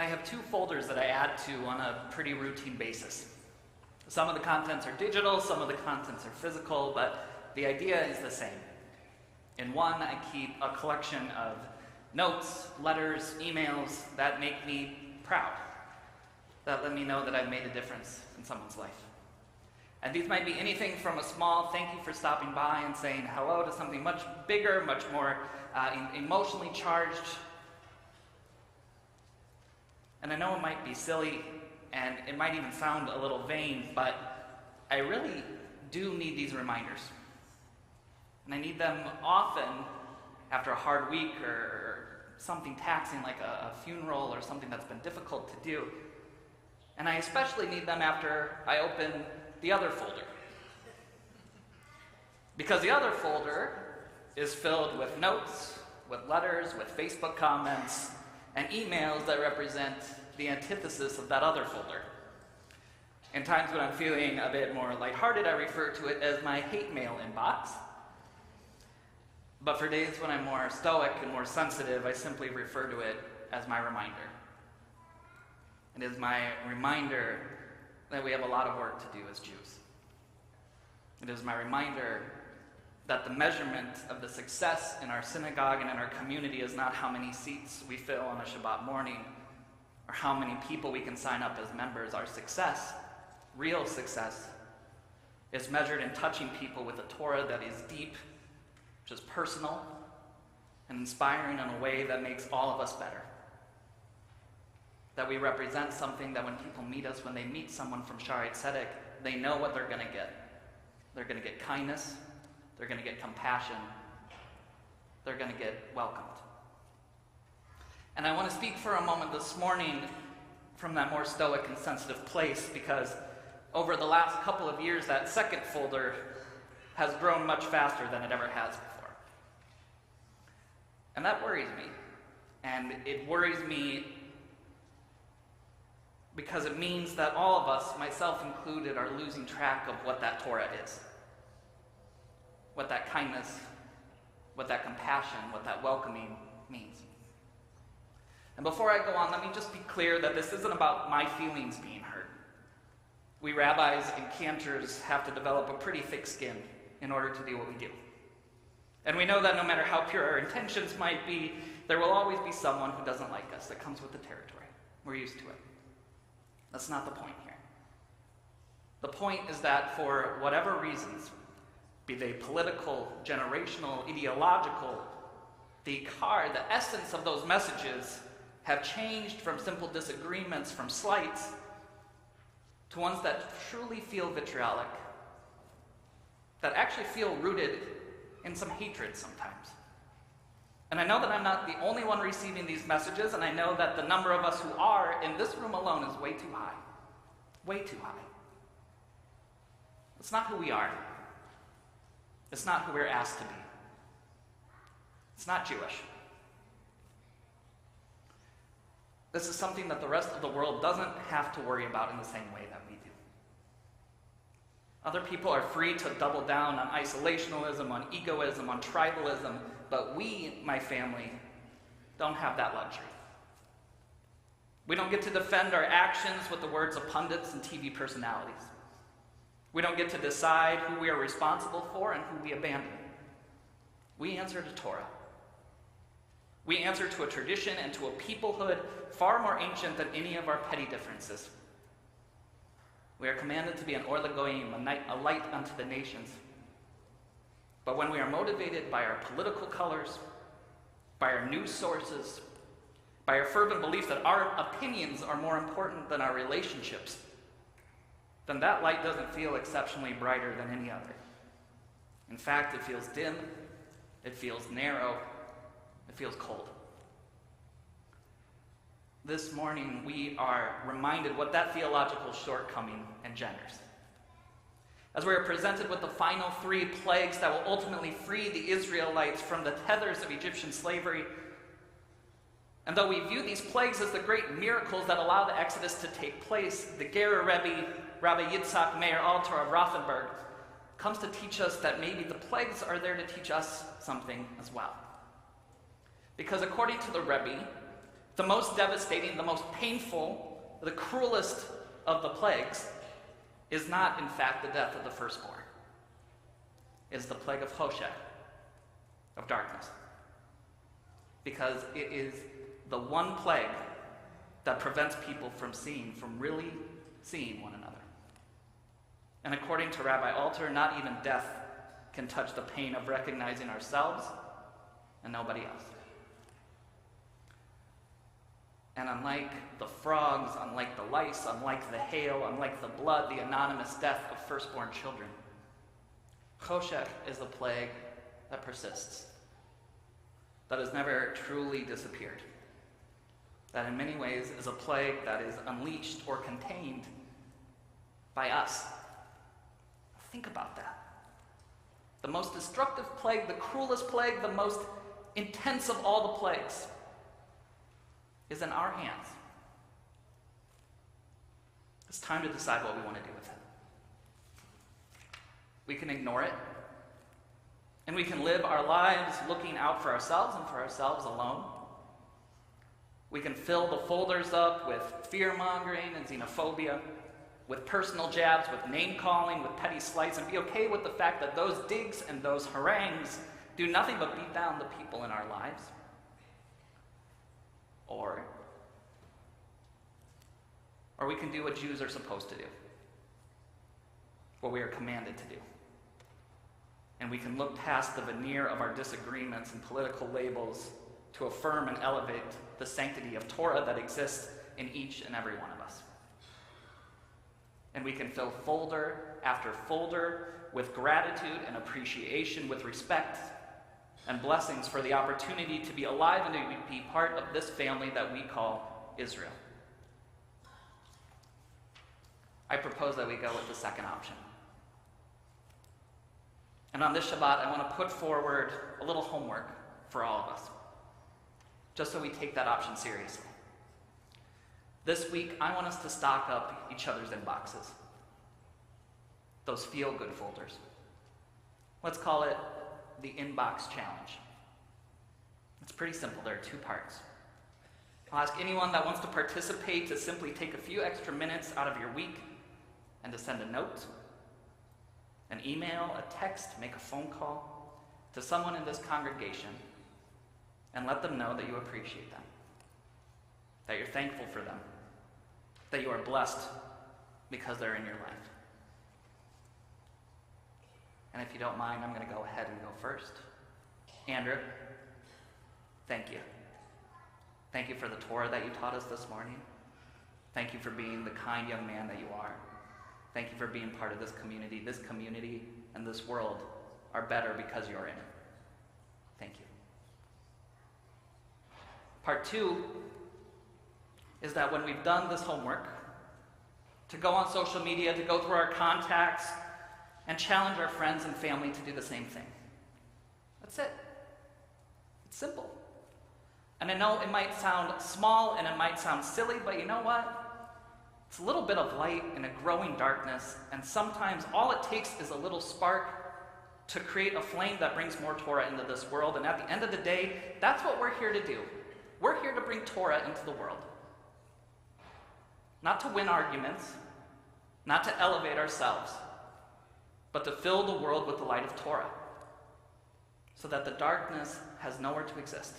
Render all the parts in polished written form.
I have two folders that I add to on a pretty routine basis. Some of the contents are digital, some of the contents are physical, but the idea is the same. In one, I keep a collection of notes, letters, emails that make me proud, that let me know that I've made a difference in someone's life. And these might be anything from a small thank you for stopping by and saying hello to something much bigger, much more emotionally charged. And I know it might be silly, and it might even sound a little vain, but I really do need these reminders. And I need them often after a hard week or something taxing like a funeral or something that's been difficult to do. And I especially need them after I open the other folder. Because the other folder is filled with notes, with letters, with Facebook comments, and emails that represent the antithesis of that other folder. In times when I'm feeling a bit more lighthearted, I refer to it as my hate mail inbox. But for days when I'm more stoic and more sensitive, I simply refer to it as my reminder. It is my reminder that we have a lot of work to do as Jews. It is my reminder that the measurement of the success in our synagogue and in our community is not how many seats we fill on a Shabbat morning or how many people we can sign up as members. Our success, real success, is measured in touching people with a Torah that is deep, which is personal, and inspiring in a way that makes all of us better. That we represent something that when people meet us, when they meet someone from Shaarey Zedek, they know what they're going to get. They're going to get kindness. They're going to get compassion. They're going to get welcomed. And I want to speak for a moment this morning from that more stoic and sensitive place, because over the last couple of years, that second folder has grown much faster than it ever has before. And that worries me. And it worries me because it means that all of us, myself included, are losing track of what that Torah is. What that kindness, what that compassion, what that welcoming means. And before I go on, let me just be clear that this isn't about my feelings being hurt. We rabbis and cantors have to develop a pretty thick skin in order to do what we do. And we know that no matter how pure our intentions might be, there will always be someone who doesn't like us. That comes with the territory. We're used to it. That's not the point here. The point is that for whatever reasons, be they political, generational, ideological, the essence of those messages have changed from simple disagreements, from slights, to ones that truly feel vitriolic, that actually feel rooted in some hatred sometimes. And I know that I'm not the only one receiving these messages, and I know that the number of us who are in this room alone is way too high. Way too high. It's not who we are. It's not who we're asked to be. It's not Jewish. This is something that the rest of the world doesn't have to worry about in the same way that we do. Other people are free to double down on isolationism, on egoism, on tribalism, but we, my family, don't have that luxury. We don't get to defend our actions with the words of pundits and TV personalities. We don't get to decide who we are responsible for and who we abandon. We answer to Torah. We answer to a tradition and to a peoplehood far more ancient than any of our petty differences. We are commanded to be an or l'goyim, a light unto the nations. But when we are motivated by our political colors, by our news sources, by our fervent belief that our opinions are more important than our relationships, then that light doesn't feel exceptionally brighter than any other. In fact, it feels dim, it feels narrow, it feels cold. This morning, we are reminded what that theological shortcoming engenders. As we are presented with the final 3 plagues that will ultimately free the Israelites from the tethers of Egyptian slavery, and though we view these plagues as the great miracles that allow the Exodus to take place, the Gerer Rebbe, Rabbi Yitzhak Meir Alter of Rothenburg, comes to teach us that maybe the plagues are there to teach us something as well. Because according to the Rebbe, the most devastating, the most painful, the cruelest of the plagues is not, in fact, the death of the firstborn. It is the plague of Choshech, of darkness. Because it is the one plague that prevents people from really seeing one another. And according to Rabbi Alter, not even death can touch the pain of recognizing ourselves and nobody else. And unlike the frogs, unlike the lice, unlike the hail, unlike the blood, the anonymous death of firstborn children, Choshech is a plague that persists, that has never truly disappeared, that in many ways is a plague that is unleashed or contained by us. Think about that. The most destructive plague, the cruelest plague, the most intense of all the plagues is in our hands. It's time to decide what we want to do with it. We can ignore it, and we can live our lives looking out for ourselves and for ourselves alone. We can fill the folders up with fear-mongering and xenophobia, with personal jabs, with name-calling, with petty slights, and be okay with the fact that those digs and those harangues do nothing but beat down the people in our lives. Or we can do what Jews are supposed to do, what we are commanded to do. And we can look past the veneer of our disagreements and political labels to affirm and elevate the sanctity of Torah that exists in each and every one of us. And we can fill folder after folder with gratitude and appreciation, with respect and blessings for the opportunity to be alive and to be part of this family that we call Israel. I propose that we go with the second option. And on this Shabbat, I want to put forward a little homework for all of us, just so we take that option seriously. This week, I want us to stock up each other's inboxes, those feel-good folders. Let's call it the Inbox Challenge. It's pretty simple. There are 2 parts. I'll ask anyone that wants to participate to simply take a few extra minutes out of your week and to send a note, an email, a text, make a phone call to someone in this congregation and let them know that you appreciate them, that you're thankful for them, that you are blessed because they're in your life. And if you don't mind, I'm going to go ahead and go first. Andrew, thank you. Thank you for the Torah that you taught us this morning. Thank you for being the kind young man that you are. Thank you for being part of this community. This community and this world are better because you're in it. Thank you. Part 2 is that when we've done this homework, to go on social media, to go through our contacts, and challenge our friends and family to do the same thing. That's it. It's simple. And I know it might sound small and it might sound silly, but you know what? It's a little bit of light in a growing darkness, and sometimes all it takes is a little spark to create a flame that brings more Torah into this world. And at the end of the day, that's what we're here to do. We're here to bring Torah into the world. Not to win arguments, not to elevate ourselves, but to fill the world with the light of Torah, so that the darkness has nowhere to exist.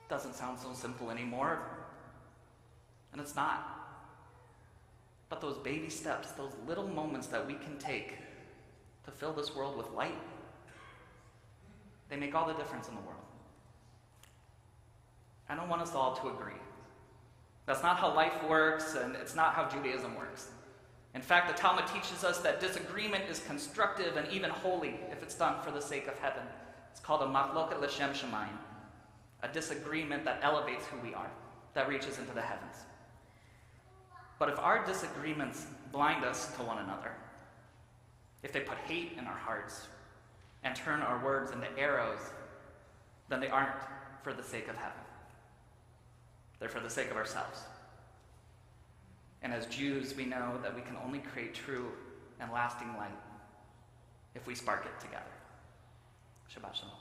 Doesn't sound so simple anymore, and it's not. But those baby steps, those little moments that we can take to fill this world with light, they make all the difference in the world. I don't want us all to agree. That's not how life works, and it's not how Judaism works. In fact, the Talmud teaches us that disagreement is constructive and even holy if it's done for the sake of heaven. It's called a machloket l'shem shamayim, a disagreement that elevates who we are, that reaches into the heavens. But if our disagreements blind us to one another, if they put hate in our hearts and turn our words into arrows, then they aren't for the sake of heaven. They're for the sake of ourselves. And as Jews, we know that we can only create true and lasting light if we spark it together. Shabbat Shalom.